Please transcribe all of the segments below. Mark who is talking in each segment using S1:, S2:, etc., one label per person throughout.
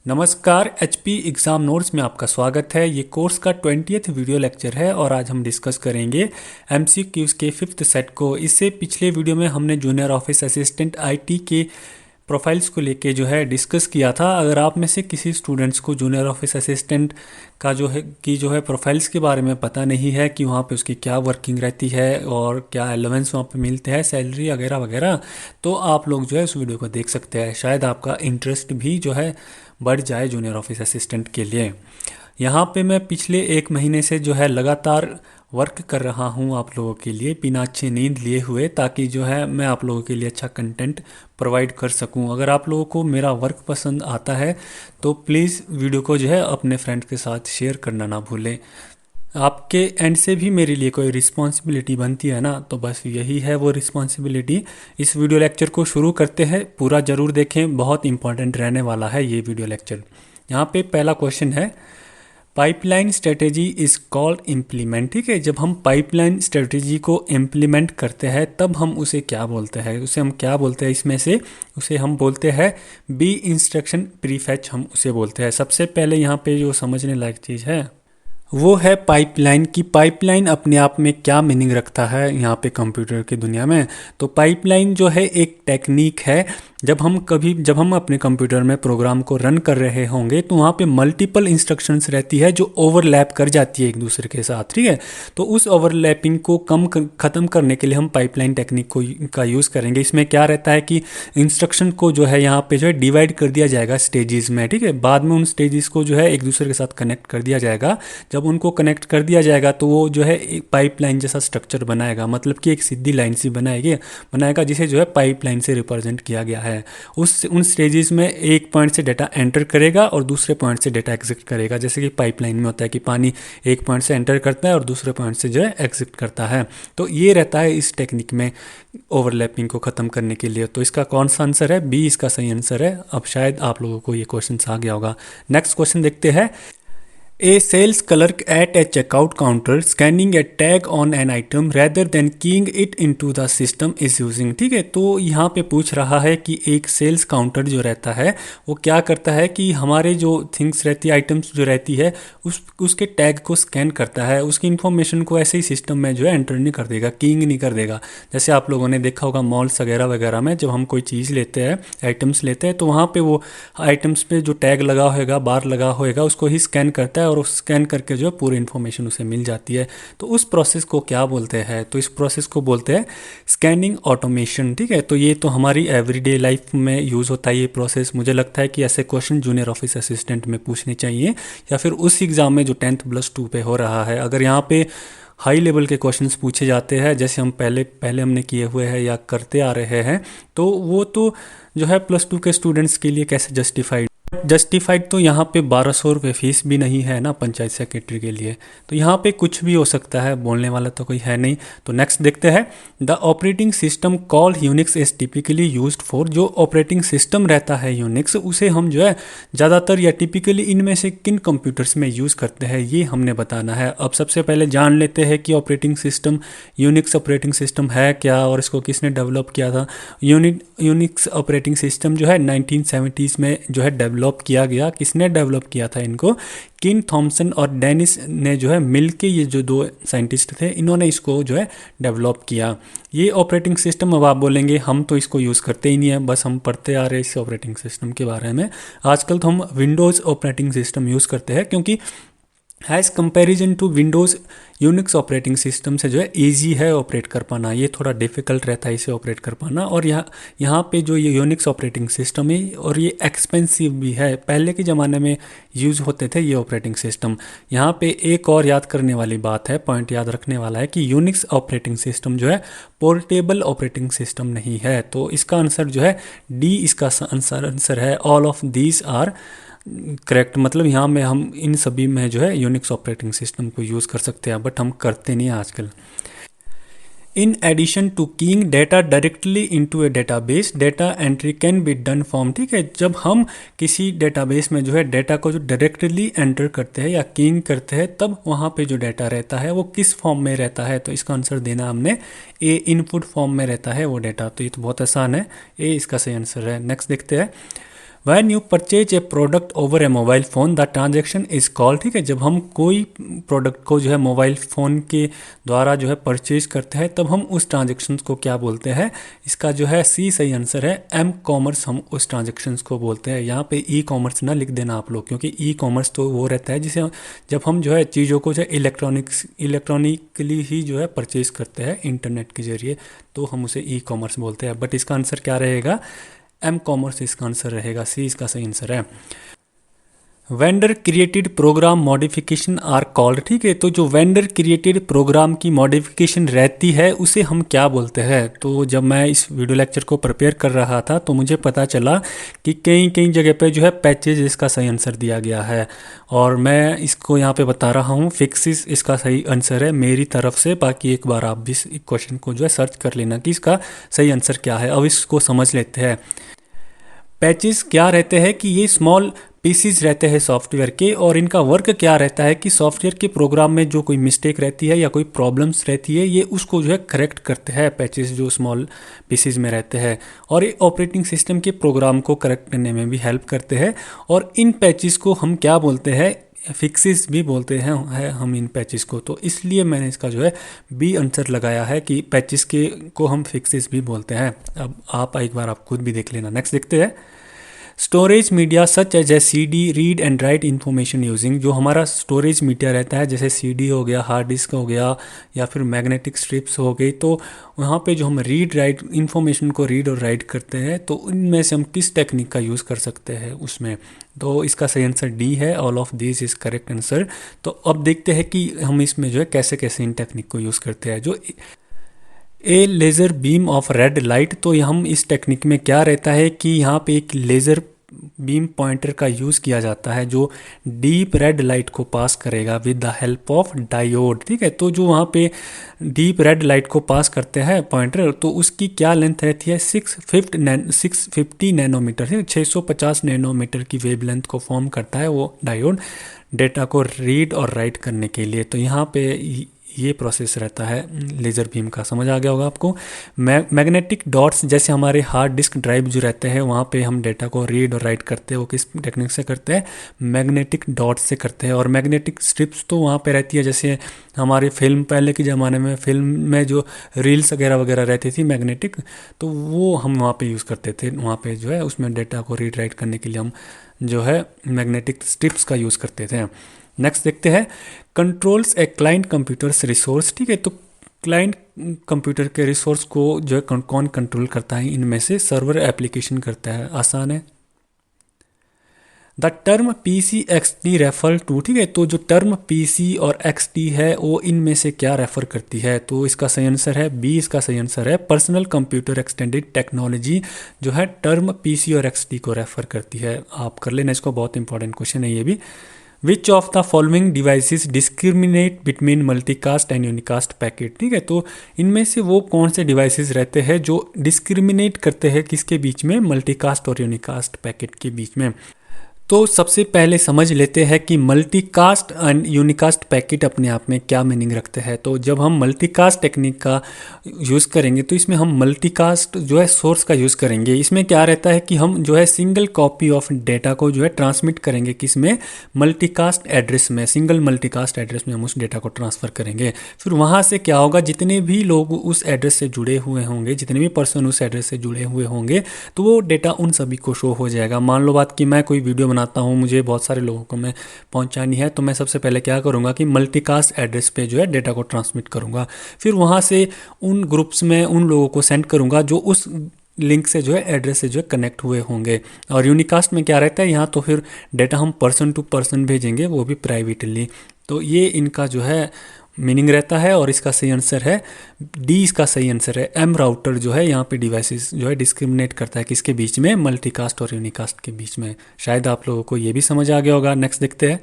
S1: नमस्कार HP exam notes में आपका स्वागत है। ये कोर्स का 20th वीडियो लेक्चर है और आज हम डिस्कस करेंगे एमसीक्यूज़ के 5th सेट को। इससे पिछले वीडियो में हमने जूनियर ऑफिस असिस्टेंट आईटी के प्रोफाइल्स को लेके जो है डिस्कस किया था। अगर आप में से किसी स्टूडेंट्स को जूनियर ऑफिस असिस्टेंट का जो है प्रोफाइल्स के बारे में पता नहीं है कि वहाँ पे उसकी क्या वर्किंग रहती है और क्या एलिवेंस वहाँ पे मिलते हैं, सैलरी वगैरह वगैरह, तो आप लोग जो है उस वीडियो को देख सकते हैं। शायद आपका इंटरेस्ट भी जो है बढ़ जाए जूनियर ऑफिस असिस्टेंट के लिए। यहाँ पे मैं पिछले 1 महीने से जो है लगातार वर्क कर रहा हूँ आप लोगों के लिए बिना अच्छी नींद लिए हुए, ताकि जो है मैं आप लोगों के लिए अच्छा कंटेंट प्रोवाइड कर सकूँ। अगर आप लोगों को मेरा वर्क पसंद आता है तो प्लीज़ वीडियो को जो है अपने फ्रेंड के साथ शेयर करना ना भूलें। आपके एंड से भी मेरे लिए कोई रिस्पॉन्सिबिलिटी बनती है ना, तो बस यही है वो रिस्पॉन्सिबिलिटी। इस वीडियो लेक्चर को शुरू करते हैं, पूरा ज़रूर देखें, बहुत इंपॉर्टेंट रहने वाला है ये वीडियो लेक्चर। यहाँ पे पहला क्वेश्चन है, pipeline strategy is called implement. ठीक है, जब हम पाइपलाइन स्ट्रेटेजी को इम्प्लीमेंट करते हैं तब हम उसे क्या बोलते हैं, उसे हम क्या बोलते हैं, इसमें से उसे हम बोलते हैं बी इंस्ट्रक्शन प्रीफेच, हम उसे बोलते हैं। सबसे पहले यहाँ पे जो समझने लायक चीज़ है वो है पाइपलाइन की। पाइपलाइन अपने आप में क्या मीनिंग रखता है यहाँ पे कंप्यूटर की दुनिया में। तो पाइपलाइन जो है एक टेक्निक है। जब हम अपने कंप्यूटर में प्रोग्राम को रन कर रहे होंगे तो वहाँ पे मल्टीपल इंस्ट्रक्शंस रहती है जो ओवरलैप कर जाती है एक दूसरे के साथ। ठीक है, तो उस ओवरलैपिंग को ख़त्म करने के लिए हम पाइपलाइन टेक्निक का यूज़ करेंगे। इसमें क्या रहता है कि इंस्ट्रक्शन को जो है यहाँ पे जो है डिवाइड कर दिया जाएगा स्टेजेस में। ठीक है, बाद में उन स्टेजेस को जो है एक दूसरे के साथ कनेक्ट कर दिया जाएगा। जब उनको कनेक्ट कर दिया जाएगा तो वो जो है एक पाइपलाइन जैसा स्ट्रक्चर बनाएगा, मतलब कि एक सीधी लाइन सी बनाएगा जिसे जो है पाइपलाइन से रिप्रेजेंट किया गया है। उन स्टेजेस में एक पॉइंट से डेटा एंटर करेगा और दूसरे पॉइंट से डेटा एग्जिट करेगा। जैसे कि पाइपलाइन में होता है कि पानी एक पॉइंट से एंटर करता है और दूसरे पॉइंट से जो है एग्जिट करता है। तो ये रहता है इस टेक्निक में ओवरलैपिंग को ख़त्म करने के लिए। तो इसका कौन सा आंसर है? बी इसका सही आंसर है। अब शायद आप लोगों को ये क्वेश्चन आ गया होगा। नेक्स्ट क्वेश्चन देखते हैं। A sales clerk at a checkout counter scanning a tag on an item rather than keying it into the system is using। ठीक है, तो यहाँ पे पूछ रहा है कि एक सेल्स काउंटर जो रहता है वो क्या करता है कि हमारे जो थिंग्स रहती है, आइटम्स जो रहती है, उसके टैग को स्कैन करता है। उसकी इन्फॉर्मेशन को ऐसे ही सिस्टम में जो है एंटर नहीं कर देगा, कीइंग नहीं कर देगा। जैसे आप लोगों ने देखा होगा मॉल्स वगैरह वगैरह में जब हम कोई चीज़ लेते हैं, आइटम्स लेते हैं, तो वहाँ पे वो आइटम्स पे जो टैग लगा होगा, बार लगा होगा, उसको ही स्कैन करता है और स्कैन करके जो है पूरी इन्फॉर्मेशन उसे मिल जाती है। तो उस प्रोसेस को क्या बोलते हैं? तो इस प्रोसेस को बोलते हैं स्कैनिंग ऑटोमेशन। ठीक है, तो ये तो हमारी एवरीडे लाइफ में यूज़ होता है ये प्रोसेस। मुझे लगता है कि ऐसे क्वेश्चन जूनियर ऑफिस असिस्टेंट में पूछने चाहिए या फिर उस एग्ज़ाम में जो 10th+2 पे हो रहा है। अगर यहाँ पे हाई लेवल के क्वेश्चंस पूछे जाते हैं जैसे हम पहले हमने किए हुए हैं या करते आ रहे हैं, तो वो तो जो है +2 के स्टूडेंट्स के लिए कैसे जस्टिफाइड तो यहाँ पे 1200 रुपये फीस भी नहीं है ना पंचायत सेक्रेटरी के लिए। तो यहाँ पे कुछ भी हो सकता है, बोलने वाला तो कोई है नहीं। तो नेक्स्ट देखते हैं। The operating system call Unix is typically used for. जो ऑपरेटिंग सिस्टम रहता है यूनिक्स, उसे हम जो है ज़्यादातर या टिपिकली इनमें से किन कंप्यूटर्स में यूज़ करते हैं ये हमने बताना है। अब सबसे पहले जान लेते हैं कि operating system Unix operating system है क्या और इसको किसने डेवलप किया था। यूनिक्स ऑपरेटिंग सिस्टम जो है 1970s में जो है डेवलप किया गया। किसने डेवलप किया था इनको? किन थॉमसन और डेनिस ने जो है मिलके, ये जो दो साइंटिस्ट थे, इन्होंने इसको जो है डेवलप किया। ये ऑपरेटिंग सिस्टम, अब आप बोलेंगे हम तो इसको यूज़ करते ही नहीं है, बस हम पढ़ते आ रहे हैं इस ऑपरेटिंग सिस्टम के बारे में। आजकल तो हम विंडोज़ ऑपरेटिंग सिस्टम यूज़ करते हैं क्योंकि as comparison to Windows Unix operating system से जो है ईजी है ऑपरेट कर पाना। ये थोड़ा डिफ़िकल्ट रहता है इसे ऑपरेट कर पाना। और यहाँ पे जो ये यूनिक्स ऑपरेटिंग सिस्टम है और ये एक्सपेंसिव भी है। पहले के ज़माने में यूज़ होते थे ये ऑपरेटिंग सिस्टम। यहाँ पे एक और याद करने वाली बात है, पॉइंट याद रखने वाला है कि यूनिक्स ऑपरेटिंग सिस्टम जो है पोर्टेबल ऑपरेटिंग सिस्टम नहीं है। तो इसका आंसर जो है डी इसका आंसर है। All of these are correct. मतलब यहाँ में हम इन सभी में जो है यूनिक्स ऑपरेटिंग सिस्टम को यूज़ कर सकते हैं, बट हम करते नहीं हैं आजकल। In addition to keying data directly into a database, data entry can be done from. ठीक है, जब हम किसी डेटाबेस में जो है डेटा को जो डायरेक्टली एंटर करते हैं या कीइंग करते हैं, तब वहाँ पे जो डेटा रहता है वो किस फॉर्म में रहता है? तो इसका आंसर देना हमने ए, इनपुट फॉर्म में रहता है वो डेटा। तो ये तो बहुत आसान है, ए इसका सही आंसर है। नेक्स्ट देखते हैं। When you purchase a product over A mobile phone the transaction is called, ठीक है, जब हम कोई प्रोडक्ट को जो है मोबाइल फ़ोन के द्वारा जो है परचेज करते हैं तब हम उस ट्रांजेक्शन को क्या बोलते हैं। इसका जो है सी सही आंसर है, एम कॉमर्स हम उस ट्रांजेक्शन को बोलते हैं। यहाँ पे ई कॉमर्स ना लिख देना आप लोग, क्योंकि ई कॉमर्स तो वो रहता है जिसे जब हम जो है चीज़ों को जो है इलेक्ट्रॉनिकली ही जो है परचेज करते हैं इंटरनेट के जरिए, तो हम उसे ई कॉमर्स बोलते हैं। बट इसका आंसर क्या रहेगा, एम कॉमर्स इसका आंसर रहेगा, सी इसका सही आंसर है। Vendor created program modification are called, ठीक है, तो जो वेंडर क्रिएटेड प्रोग्राम की मॉडिफिकेशन रहती है उसे हम क्या बोलते हैं। तो जब मैं इस वीडियो लेक्चर को प्रिपेयर कर रहा था तो मुझे पता चला कि कई कई जगह पे जो है पैचेज इसका सही आंसर दिया गया है, और मैं इसको यहाँ पे बता रहा हूँ फिक्सिस इसका सही आंसर है मेरी तरफ से। बाकी एक बार आप भी इस क्वेश्चन को जो है सर्च कर लेना कि इसका सही आंसर क्या है। अब इसको समझ लेते हैं। पैचेस क्या रहते हैं कि ये स्मॉल पीसीज रहते हैं सॉफ्टवेयर के, और इनका वर्क क्या रहता है कि सॉफ्टवेयर के प्रोग्राम में जो कोई मिस्टेक रहती है या कोई प्रॉब्लम्स रहती है ये उसको जो है करेक्ट करते हैं पैचेस जो स्मॉल पीसीज में रहते हैं, और ये ऑपरेटिंग सिस्टम के प्रोग्राम को करेक्ट करने में भी हेल्प करते हैं। और इन पैचेस को हम क्या बोलते हैं, फिक्सिस भी बोलते हैं है हम इन पैचेस को। तो इसलिए मैंने इसका जो है बी आंसर लगाया है कि पैचेस के को हम फिक्सिस भी बोलते हैं। अब आप एक बार आप खुद भी देख लेना। नेक्स्ट देखते हैं। Storage media such as a CD read and write information using, जो हमारा स्टोरेज मीडिया रहता है जैसे सीडी हो गया, हार्ड डिस्क हो गया, या फिर मैग्नेटिक स्ट्रिप्स हो गई, तो वहाँ पे जो हम रीड राइट इन्फॉर्मेशन को रीड और राइट करते हैं तो इनमें से हम किस टेक्निक का यूज़ कर सकते हैं उसमें। तो इसका सही आंसर डी है, all of this is correct answer. तो अब देखते हैं कि हम इसमें जो है कैसे कैसे इन टेक्निक को यूज़ करते हैं। जो a laser beam of red light, तो हम इस टेक्निक में क्या रहता है कि यहाँ पे एक लेज़र बीम पॉइंटर का यूज़ किया जाता है जो डीप रेड लाइट को पास करेगा with the help of diode, ठीक है। तो जो वहाँ पे डीप रेड लाइट को पास करते हैं पॉइंटर, तो उसकी क्या लेंथ रहती है 650 नैनोमीटर, 650 नैनोमीटर की वेव लेंथ को फॉर्म करता है वो डायोड डेटा को रीड और राइट करने के लिए। तो यहाँ पे ये प्रोसेस रहता है लेज़र बीम का, समझ आ गया होगा आपको। मैग्नेटिक डॉट्स, जैसे हमारे हार्ड डिस्क ड्राइव जो रहते हैं वहाँ पे हम डेटा को रीड और राइट करते हैं, वो किस टेक्निक से करते हैं, मैग्नेटिक डॉट्स से करते हैं। और मैग्नेटिक स्ट्रिप्स तो वहाँ पे रहती है, जैसे हमारी फिल्म पहले के ज़माने में फिल्म में जो रील्स वगैरह वगैरह रहती थी मैग्नेटिक, तो वो हम वहाँ पर यूज़ करते थे। वहाँ पर जो है उसमें डेटा को रीड राइट करने के लिए हम जो है मैग्नेटिक स्ट्रिप्स का यूज़ करते थे। नेक्स्ट देखते हैं। Controls a client computers resource, ठीक है, तो क्लाइंट कंप्यूटर के रिसोर्स को जो है कौन कंट्रोल करता है, इनमें से सर्वर एप्लीकेशन करता है, आसान है। The term P C X T refer to, ठीक है, तो जो टर्म पी सी और एक्स टी है वो इनमें से क्या रेफर करती है। तो इसका सही आंसर है बी, इसका सही आंसर है पर्सनल कंप्यूटर एक्सटेंडेड टेक्नोलॉजी जो है टर्म पी सी और एक्स टी को रेफर करती है। आप कर लेना इसको, बहुत इंपॉर्टेंट क्वेश्चन है ये भी। विच of the following devices discriminate between multicast and unicast packet, ठीक है, तो इनमें से वो कौन से डिवाइसेस रहते हैं जो डिस्क्रिमिनेट करते हैं किसके बीच में, मल्टीकास्ट और यूनिकास्ट पैकेट के बीच में। तो सबसे पहले समझ लेते हैं कि मल्टीकास्ट एंड यूनिकास्ट पैकेट अपने आप में क्या मीनिंग रखते हैं। तो जब हम मल्टीकास्ट टेक्निक का यूज़ करेंगे तो इसमें हम मल्टीकास्ट जो है सोर्स का यूज़ करेंगे। इसमें क्या रहता है कि हम जो है सिंगल कॉपी ऑफ डेटा को जो है ट्रांसमिट करेंगे किस में, मल्टीकास्ट एड्रेस में, सिंगल मल्टीकास्ट एड्रेस में हम उस डेटा को ट्रांसफ़र करेंगे। फिर वहाँ से क्या होगा, जितने भी लोग उस एड्रेस से जुड़े हुए होंगे, जितने भी पर्सन उस एड्रेस से जुड़े हुए होंगे, तो वो डेटा उन सभी को शो हो जाएगा। मान लो बात कि मैं कोई वीडियो बनाता हूँ, मुझे बहुत सारे लोगों को मैं पहुँचानी है, तो मैं सबसे पहले क्या करूँगा कि मल्टीकास्ट एड्रेस पे जो है डेटा को ट्रांसमिट करूँगा। फिर वहाँ से उन ग्रुप्स में उन लोगों को सेंड करूँगा जो उस लिंक से जो है एड्रेस से जो है कनेक्ट हुए होंगे। और यूनिकास्ट में क्या रहता है, यहाँ तो फिर डेटा हम पर्सन टू पर्सन भेजेंगे, वो भी प्राइवेटली। तो ये इनका जो है मीनिंग रहता है, और इसका सही आंसर है डी, इसका सही आंसर है एम राउटर जो है यहाँ पे डिवाइसेस जो है डिस्क्रिमिनेट करता है किसके बीच में, मल्टीकास्ट और यूनिकास्ट के बीच में। शायद आप लोगों को ये भी समझ आ गया होगा। नेक्स्ट देखते हैं।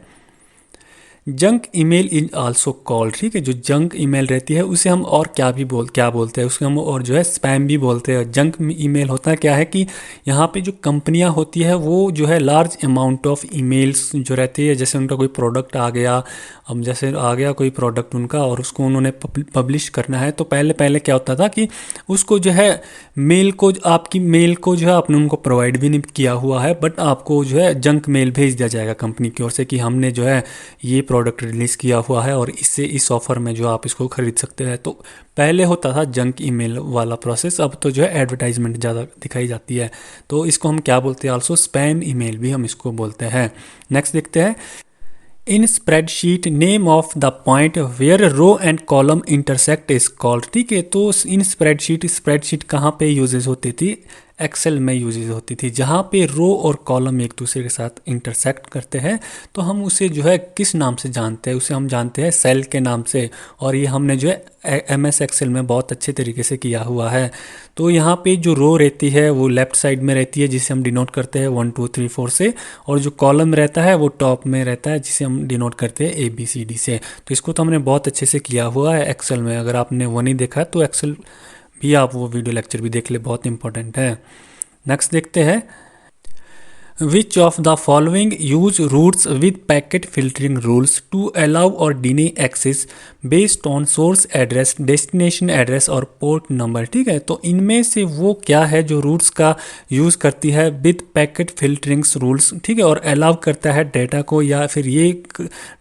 S1: Junk email is also called, ठीक है। जो जंक ईमेल रहती है उसे हम और क्या बोलते हैं, उसको हम और जो है स्पैम भी बोलते हैं। जंक ईमेल होता क्या है कि यहाँ पे जो कंपनियाँ होती है वो जो है लार्ज अमाउंट ऑफ ईमेल्स जो रहती है, जैसे उनका कोई प्रोडक्ट आ गया, अब जैसे आ गया कोई प्रोडक्ट उनका और उसको उन्होंने पब्लिश करना है, तो पहले पहले क्या होता था कि उसको जो है मेल को, आपकी मेल को जो है आपने उनको प्रोवाइड भी नहीं किया हुआ है, बट आपको जो है जंक मेल भेज दिया जाएगा कंपनी की ओर से कि हमने जो है ये प्रोडक्ट रिलीज़ किया हुआ है और इससे इस ऑफ़र में जो आप इसको ख़रीद सकते हैं। तो पहले होता था जंक ईमेल वाला प्रोसेस, अब तो जो है एडवर्टाइजमेंट ज़्यादा दिखाई जाती है, तो इसको हम क्या बोलते हैं, आल्सो स्पैम ईमेल भी हम इसको बोलते हैं। नेक्स्ट देखते हैं, in spreadsheet name of the point where row and column intersect is called, ठीक है। तो इन स्प्रेडशीट कहाँ पे यूजेज होती थी, एक्सेल में यूजेज होती थी, जहाँ पे रो और कॉलम एक दूसरे के साथ इंटरसेक्ट करते हैं तो हम उसे जो है किस नाम से जानते हैं, उसे हम जानते हैं सेल के नाम से। और ये हमने जो है MS एक्सेल में बहुत अच्छे तरीके से किया हुआ है। तो यहाँ पे जो रो रहती है वो लेफ्ट साइड में रहती है जिसे हम डिनोट करते हैं 1 2 3 4 से, और जो कॉलम रहता है वो टॉप में रहता है जिसे हम डिनोट करते हैं ABCD से। तो इसको तो हमने बहुत अच्छे से किया हुआ है एक्सेल में, अगर आपने वो नहीं देखा तो एक्सेल भी आप वो वीडियो लेक्चर भी देख ले, बहुत इंपॉर्टेंट है। नेक्स्ट देखते हैं, Which of the following use routes with packet filtering rules to allow or deny access based on source address, destination address और पोर्ट नंबर, ठीक है। तो इनमें से वो क्या है जो रूट्स का यूज़ करती है विद पैकेट फिल्टरिंग्स रूल्स, ठीक है, और अलाउ करता है डेटा को, या फिर ये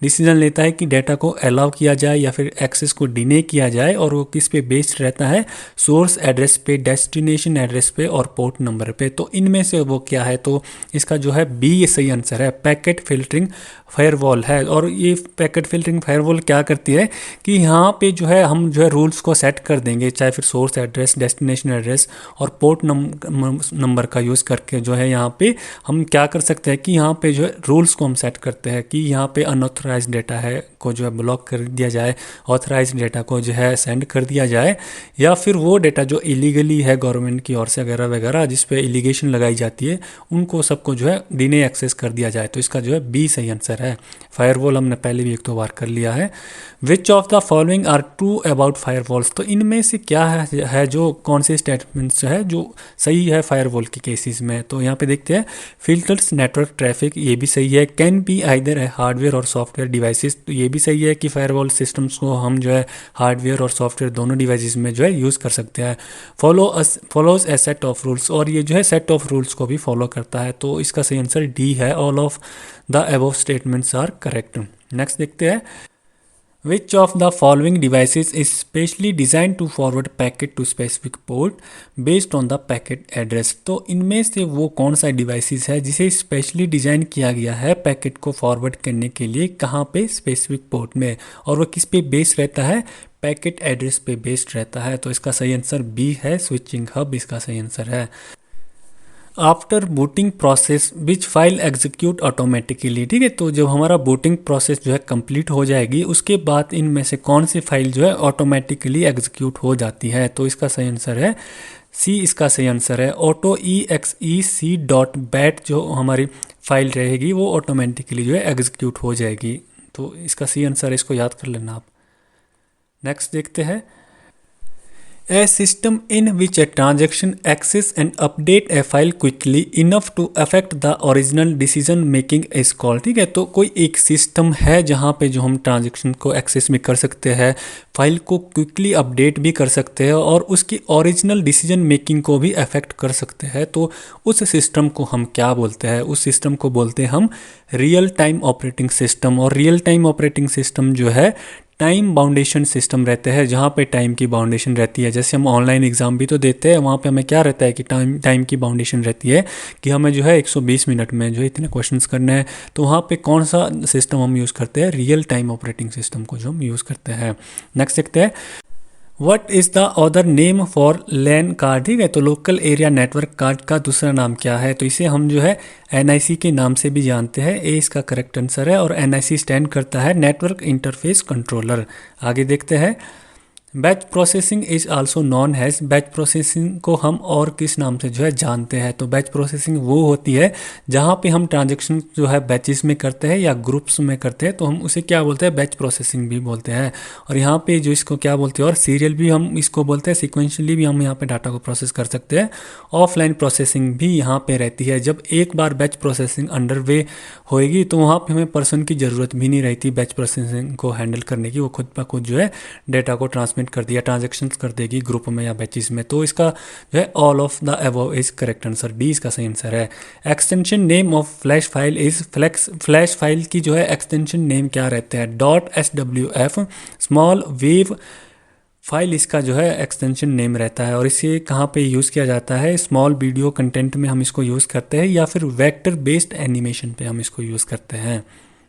S1: डिसीजन लेता है कि डेटा को अलाउ किया जाए या फिर एक्सेस को डिने किया जाए, और वो किस पे बेस्ड रहता है, सोर्स एड्रेस पे, डेस्टिनेशन एड्रेस पे और पोर्ट नंबर पे। तो इनमें से वो क्या है, तो इसका जो है बी ये सही आंसर है, पैकेट फिल्टरिंग फायरवॉल है। और ये पैकेट फिल्टरिंग फायरवॉल क्या करती है कि यहाँ पे जो है हम जो है रूल्स को सेट कर देंगे, चाहे फिर सोर्स एड्रेस, डेस्टिनेशन एड्रेस और पोर्ट नंबर का यूज़ करके जो है यहाँ पे हम क्या कर सकते हैं कि यहाँ पे जो है रूल्स को हम सेट करते हैं कि यहाँ पे अनऑथराइज डेटा है को जो है ब्लॉक कर दिया जाए, ऑथराइज डेटा को जो है सेंड कर दिया जाए, या फिर वो डेटा जो इलीगली है गवर्नमेंट की ओर से वगैरह वगैरह जिस पे इलीगेशन लगाई जाती है उनको सबको जो है डिने एक्सेस कर दिया जाए। तो इसका जो है बी सही आंसर है। फायरवॉल हमने पहले भी 1-2 बार कर लिया है। Which of the following are true about firewalls, तो इनमें से क्या है जो कौन से स्टेटमेंट्स है जो सही है फायरवॉल के केसेस में। तो यहाँ पे देखते हैं, फिल्टर्स नेटवर्क ट्रैफिक, ये भी सही है। कैन बी आइदर है हार्डवेयर और सॉफ्टवेयर डिवाइसेस, तो ये भी सही है कि फायरवॉल सिस्टम्स को हम जो है हार्डवेयर और सॉफ्टवेयर दोनों डिवाइसेस में जो है यूज़ कर सकते हैं। Follows A set of rules, और ये जो है सेट ऑफ रूल्स को भी फॉलो करता है। तो इसका सही आंसर डी है, all of the above statements are correct. Next देखते हैं, Which of the following devices is specially designed to forward packet to specific port based on the packet address, तो इनमें से वो कौन सा डिवाइसेस है जिसे स्पेशली डिज़ाइन किया गया है पैकेट को फॉरवर्ड करने के लिए, कहाँ पे, स्पेसिफिक पोर्ट में, और वो किस पे बेस्ड रहता है, पैकेट एड्रेस पे बेस्ड रहता है। तो इसका सही आंसर बी है, स्विचिंग हब इसका सही आंसर है। After booting process which file execute automatically, ठीक है। तो जब हमारा बूटिंग प्रोसेस जो है कंप्लीट हो जाएगी उसके बाद इनमें से कौन सी फाइल जो है ऑटोमेटिकली एग्जीक्यूट हो जाती है। तो इसका सही आंसर है सी, इसका सही आंसर है ऑटो exe.bat जो हमारी फाइल रहेगी वो ऑटोमेटिकली जो है एग्जीक्यूट हो जाएगी। तो इसका सी आंसर है, इसको याद कर लेना आप। नेक्स्ट देखते हैं, A system in which a transaction access and update a file quickly enough to affect the original decision making is called, ठीक है। तो कोई एक सिस्टम है जहाँ पे जो हम ट्रांजेक्शन को एक्सेस भी कर सकते हैं, फाइल को क्विकली अपडेट भी कर सकते हैं और उसकी ओरिजिनल डिसीजन मेकिंग को भी अफेक्ट कर सकते हैं। तो उस सिस्टम को हम क्या बोलते हैं, उस सिस्टम को बोलते हैं हम रियल टाइम ऑपरेटिंग सिस्टम। और रियल टाइम ऑपरेटिंग सिस्टम जो है टाइम बाउंडेशन सिस्टम रहते हैं, जहाँ पे टाइम की बाउंडेशन रहती है। जैसे हम ऑनलाइन एग्जाम भी तो देते हैं, वहाँ पे हमें क्या रहता है कि टाइम की बाउंडेशन रहती है कि हमें जो है 120 मिनट में जो है इतने क्वेश्चंस करने हैं। तो वहाँ पे कौन सा सिस्टम हम यूज़ करते हैं, रियल टाइम ऑपरेटिंग सिस्टम को जो हम यूज़ करते हैं। नेक्स्ट देखते हैं, what is the other name for LAN card, ठीक है। तो लोकल एरिया नेटवर्क कार्ड का दूसरा नाम क्या है, तो इसे हम जो है NIC के नाम से भी जानते हैं। ए इसका करेक्ट आंसर है, और NIC स्टैंड करता है नेटवर्क इंटरफेस कंट्रोलर। आगे देखते हैं, batch processing is also known has, batch processing को हम और किस नाम से जो है जानते हैं? तो बैच प्रोसेसिंग वो होती है जहाँ पे हम ट्रांजेक्शन जो है बैचेस में करते हैं या ग्रुप्स में करते हैं, तो हम उसे क्या बोलते हैं? बैच प्रोसेसिंग भी बोलते हैं। और यहाँ पे जो इसको क्या बोलते हैं, और सीरियल भी हम इसको बोलते हैं, सिक्वेंशली भी हम यहाँ पे डाटा को प्रोसेस कर सकते हैं। ऑफलाइन प्रोसेसिंग भी यहाँ पे रहती है। जब एक बार बैच प्रोसेसिंग अंडर वे होएगी तो वहाँ पे हमें पर्सन की ज़रूरत भी नहीं रहती बैच प्रोसेसिंग को हैंडल करने की, वो खुद ब खुद जो है डेटा को ट्रांसमिट कर दिया, ट्रांजेक्शंस कर देगी ग्रुप में या बैचेस में। तो इसका जो है all of the above is correct answer, D इसका सही आंसर है। Extension name of flash file is flash file की जो है एक्सटेंशन नेम क्या रहते हैं? .swf, स्मॉल वेव फाइल इसका जो है एक्सटेंशन नेम रहता है। और इसे कहाँ पे यूज़ किया जाता है? स्मॉल वीडियो कंटेंट में हम इसको यूज़ करते हैं या फिर वेक्टर बेस्ड एनिमेशन पे हम इसको यूज़ करते हैं।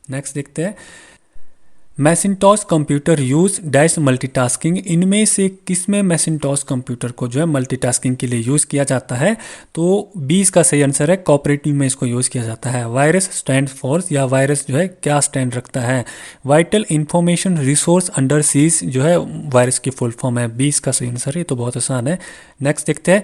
S1: नेक्स्ट देखते हैं, मैसिंटॉश कंप्यूटर यूज डैश मल्टीटास्किंग, इनमें से किस में मैसिंटॉश कंप्यूटर को जो है मल्टीटास्किंग के लिए यूज़ किया जाता है? तो 20 का सही आंसर है, कोऑपरेटिव में इसको यूज़ किया जाता है। वायरस स्टैंड फॉर, या वायरस जो है क्या स्टैंड रखता है? Vital information resource under seize जो है वायरस की फुल फॉर्म है। 20 का सही आंसर है, तो बहुत आसान है। नेक्स्ट देखते हैं,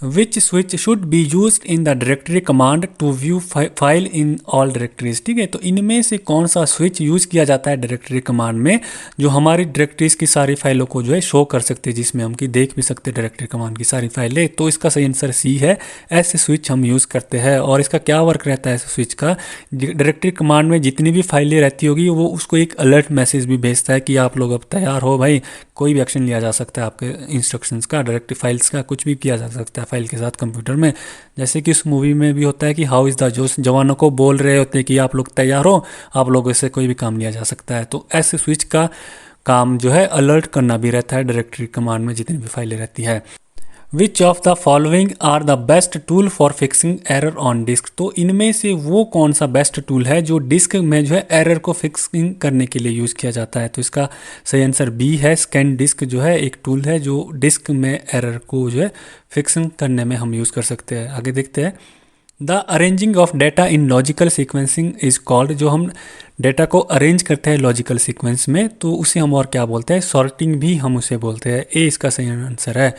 S1: which switch should be use in the directory command to view file in all directories. ठीक है, तो इनमें से कौन सा स्विच यूज किया जाता है डायरेक्टरी कमांड में जो हमारी डायरेक्टरीज की सारी फाइलों को जो है शो कर सकते हैं, जिसमें हम की देख भी सकते हैं डायरेक्टरी कमांड की सारी फाइलें? तो इसका सही आंसर सी है, ऐसे स्विच हम यूज़ करते हैं। और इसका क्या वर्क रहता है ऐसे स्विच का? डायरेक्टरी कमांड में जितनी भी फाइलें रहती होगी वो उसको एक अलर्ट मैसेज भी भेजता है कि आप लोग अब तैयार हो भाई, कोई भी एक्शन लिया जा सकता है आपके इंस्ट्रक्शंस का, डायरेक्टरी फाइल्स का, कुछ भी किया जा सकता है फाइल के साथ कंप्यूटर में। जैसे कि उस मूवी में भी होता है कि हाउ इज़ द जोश, जवानों को बोल रहे होते हैं कि आप लोग तैयार हो, आप लोगों से कोई भी काम लिया जा सकता है। तो ऐसे स्विच का काम जो है अलर्ट करना भी रहता है डायरेक्टरी कमांड में जितनी भी फाइलें रहती है। Which of the following are the best tool for fixing error on disk, तो इनमें से वो कौन सा बेस्ट टूल है जो डिस्क में जो है एरर को फिक्सिंग करने के लिए यूज़ किया जाता है? तो इसका सही आंसर बी है, स्कैन डिस्क जो है एक टूल है जो डिस्क में एरर को जो है फिक्सिंग करने में हम यूज़ कर सकते हैं। आगे देखते हैं, the arranging of data in logical sequencing is called, जो हम डेटा को अरेंज करते हैं लॉजिकल सीक्वेंस में तो उसे हम और क्या बोलते हैं? सॉर्टिंग भी हम उसे बोलते हैं। ए इसका सही आंसर है।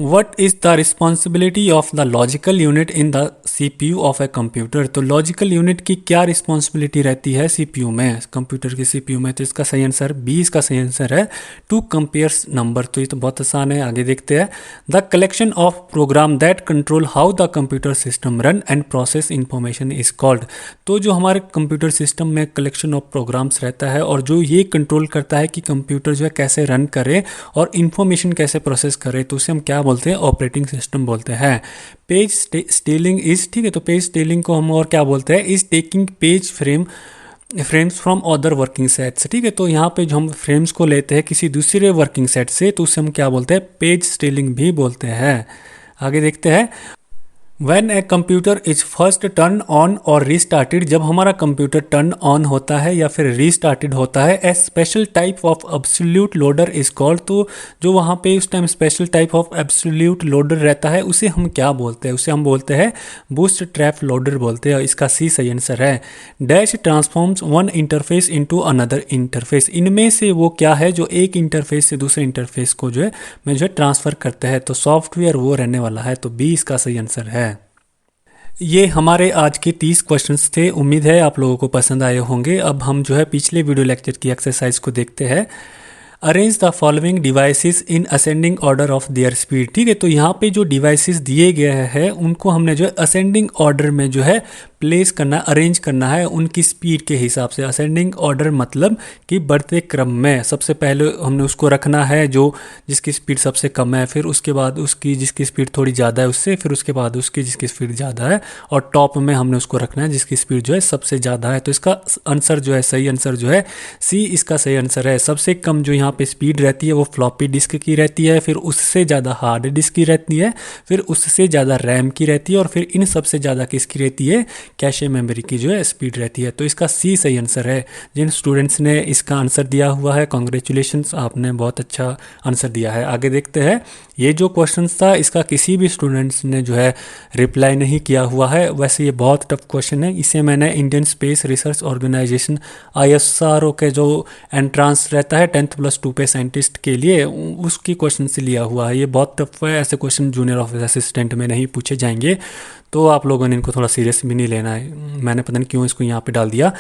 S1: What is the responsibility of the logical unit in the CPU of a computer? तो लॉजिकल यूनिट की क्या रिस्पॉन्सिबिलिटी रहती है CPU में, कंप्यूटर की CPU में? तो इसका सही आंसर बी इसका सही आंसर है, टू कंपेयर्स नंबर। तो ये तो बहुत आसान है। आगे देखते हैं, the collection of program that control how the computer system run and process information is called. तो जो हमारे कंप्यूटर सिस्टम में कलेक्शन ऑफ प्रोग्राम्स रहता है और जो ये कंट्रोल करता है कि कंप्यूटर जो है कैसे रन करे और इंफॉर्मेशन कैसे प्रोसेस करे, तो उसे हम क्या बोलते हैं? ऑपरेटिंग सिस्टम बोलते हैं। पेज स्टीलिंग इज, ठीक है, तो पेज स्टीलिंग को हम और क्या बोलते हैं? Is taking page frames from other working sets. ठीक है, तो यहाँ पे जो हम फ्रेम्स को लेते हैं किसी दूसरे वर्किंग सेट से तो उसे हम क्या बोलते हैं? पेज स्टीलिंग भी बोलते हैं। आगे देखते हैं, When a computer is first turn on और restarted, जब हमारा कंप्यूटर टर्न ऑन होता है या फिर रीस्टार्टेड होता है, a special type of absolute loader is called. तो जो वहाँ पे उस time special type of absolute loader रहता है उसे हम क्या बोलते हैं? उसे हम बोलते हैं बूस्ट ट्रैप लोडर बोलते हैं। इसका सी सही आंसर है। Dash transforms one interface into another interface, इनमें से वो क्या है जो एक इंटरफेस से दूसरे इंटरफेस को जो है ट्रांसफ़र करते हैं? तो सॉफ्टवेयर वो रहने वाला है, तो बी इसका सही आंसर है। ये हमारे आज के 30 क्वेश्चंस थे। उम्मीद है आप लोगों को पसंद आए होंगे। अब हम जो है पिछले वीडियो लेक्चर की एक्सरसाइज को देखते हैं। Arrange the following devices in ascending order of their speed. ठीक है, तो यहाँ पे जो डिवाइसेस दिए गए हैं उनको हमने जो है असेंडिंग ऑर्डर में जो है प्लेस करना, अरेंज करना है उनकी स्पीड के हिसाब से। असेंडिंग ऑर्डर मतलब कि बढ़ते क्रम में सबसे पहले हमने उसको रखना है जो जिसकी स्पीड सबसे कम है, फिर उसके बाद उसकी जिसकी स्पीड थोड़ी ज़्यादा है उससे, फिर उसके बाद उसकी जिसकी स्पीड ज़्यादा है, और टॉप में हमने उसको रखना है जिसकी स्पीड जो है सबसे ज़्यादा है। तो इसका आंसर जो है, सही आंसर जो है सी इसका सही आंसर है। सबसे कम जो यहाँ पे स्पीड रहती है वो फ्लॉपी डिस्क की रहती है, फिर उससे ज़्यादा हार्ड डिस्क की रहती है, फिर उससे ज़्यादा रैम की रहती है, और फिर इन सबसे ज़्यादा किसकी रहती है? कैशे मेमोरी की जो है स्पीड रहती है। तो इसका सी सही आंसर है। जिन स्टूडेंट्स ने इसका आंसर दिया हुआ है, कॉन्ग्रेचुलेशंस, आपने बहुत अच्छा आंसर दिया है। आगे देखते हैं। ये जो क्वेश्चन था इसका किसी भी स्टूडेंट्स ने जो है रिप्लाई नहीं किया हुआ है। वैसे ये बहुत टफ क्वेश्चन है। इसे मैंने Indian space research organisation ISRO के जो एंट्रांस रहता है 10th+2 पे साइंटिस्ट के लिए, उसकी क्वेश्चन से लिया हुआ है। ये बहुत टफ है। ऐसे क्वेश्चन जूनियर ऑफिस असिस्टेंट में नहीं पूछे जाएंगे, तो आप लोगों ने इनको थोड़ा सीरियस भी नहीं लेना है। मैंने पता नहीं क्यों इसको यहाँ पे डाल दिया।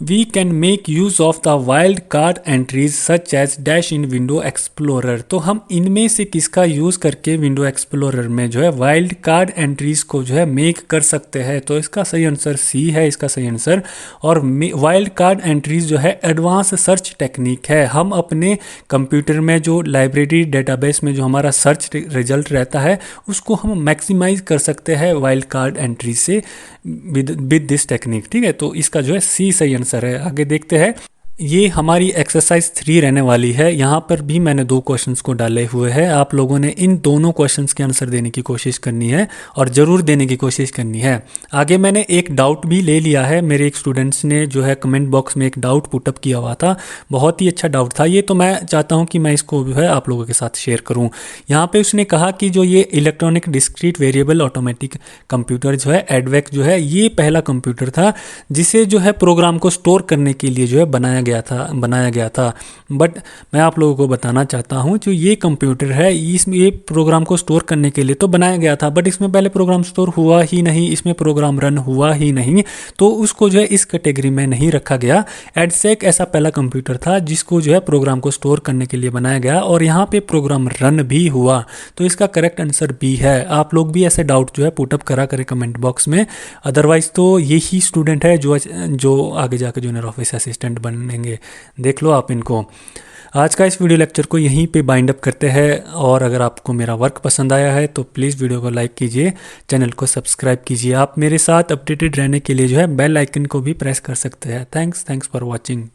S1: We can make use of the wild card entries such as dash in window explorer। तो हम इनमें से किसका यूज़ करके विंडो एक्सप्लोरर में जो है वाइल्ड कार्ड एंट्रीज को जो है मेक कर सकते हैं। तो इसका सही आंसर सी है, इसका सही आंसर। और वाइल्ड कार्ड एंट्रीज जो है एडवांस सर्च टेक्निक है। हम अपने कंप्यूटर में जो लाइब्रेरी डेटाबेस में जो हमारा सर्च रिजल्ट रहता है उसको हम मैक्सिमाइज कर सकते हैं वाइल्ड कार्ड एंट्री से विद दिस टेक्निक। ठीक है, तो इसका जो है सी सही आंसर है। आगे देखते हैं। ये हमारी एक्सरसाइज 3 रहने वाली है। यहाँ पर भी मैंने 2 क्वेश्चंस को डाले हुए हैं। आप लोगों ने इन दोनों क्वेश्चंस के आंसर देने की कोशिश करनी है और ज़रूर देने की कोशिश करनी है। आगे मैंने एक डाउट भी ले लिया है। मेरे एक स्टूडेंट्स ने जो है कमेंट बॉक्स में एक डाउट पुटअप किया हुआ था, बहुत ही अच्छा डाउट था ये। तो मैं चाहता हूँ कि मैं इसको जो है आप लोगों के साथ शेयर करूँ। यहाँ पर उसने कहा कि जो ये electronic discrete variable automatic computer जो है एडवेक जो है, ये पहला कंप्यूटर था जिसे जो है प्रोग्राम को स्टोर करने के लिए जो है बनाया गया था। बट मैं आप लोगों को बताना चाहता हूं, जो ये कंप्यूटर है इसमें ये प्रोग्राम को स्टोर करने के लिए तो बनाया गया था, बट इसमें पहले प्रोग्राम स्टोर हुआ ही नहीं, इसमें प्रोग्राम रन हुआ ही नहीं, तो उसको जो है इस कैटेगरी में नहीं रखा गया। एडसेक ऐसा पहला कंप्यूटर था जिसको जो है प्रोग्राम को स्टोर करने के लिए बनाया गया और यहाँ पे प्रोग्राम रन भी हुआ। तो इसका करेक्ट आंसर बी है। आप लोग भी ऐसे डाउट जो है पुटअप करा करें कमेंट बॉक्स में। अदरवाइज तो यही स्टूडेंट है जो आगे जाकर जूनियर ऑफिस असिस्टेंट बनेंगे। देख लो आप इनको। आज का इस वीडियो लेक्चर को यहीं पे बाइंड अप करते हैं। और अगर आपको मेरा वर्क पसंद आया है तो प्लीज़ वीडियो को लाइक कीजिए, चैनल को सब्सक्राइब कीजिए। आप मेरे साथ अपडेटेड रहने के लिए जो है बेल आइकन को भी प्रेस कर सकते हैं। Thanks for watching.